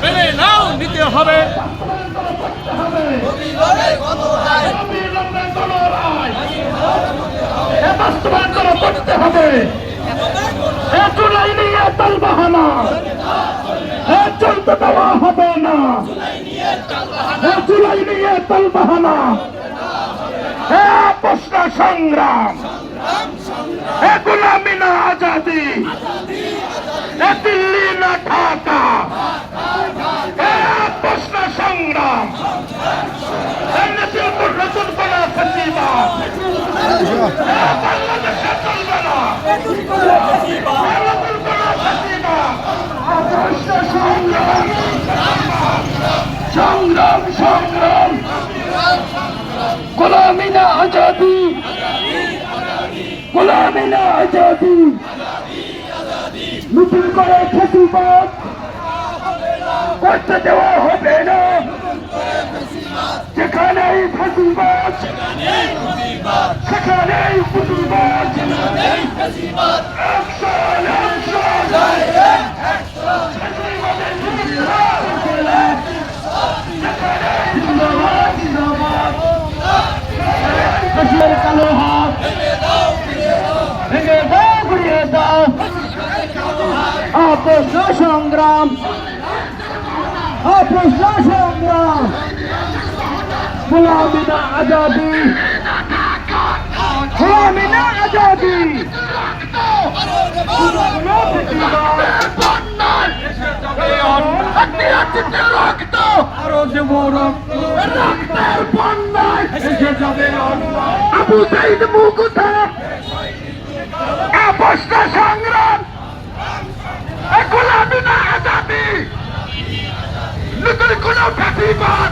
মেনে নাও, নিতে হবে। করতে হবে চুলাই নিয়ে তালবাহানা চলতে দেওয়া হবে না। চুলাই নিয়ে তালবাহানা প্রশ্ন সংগ্রাম গোলামি না আজাদি দিল্লি না ঢাকা প্রশ্ন সংগ্রাম নতুন কোন ফেসিবাদ বাংলাদেশে চলবে না। নতুন কোন ফেসিবাদ সংগ্রাম সংগ্রাম গোলামি না আজাদি গোলামি না আজাদি নতুন করে ফেসিবাদ করতে দেওয়া হবে না। যেখানেই ফেসিবাদ সেখানেই ফেসিবাদ অ্যাকশন অ্যাকশন কালো হাত ভেঙে দাও ঘুরিয়ে দাও প্রশ্ন সংগ্রাম প্রশ্ন সংগ্রাম গোলামি না আজাদি গোলামি না আজাদি রক্ত আরো দেব রক্ত রক্তের বন্যায় এসে যাবে আবু সাইদ মুকুতা প্রশ্ন সংগ্রাম গোলামি না আজাদি নতুন কোন ফেসিবাদ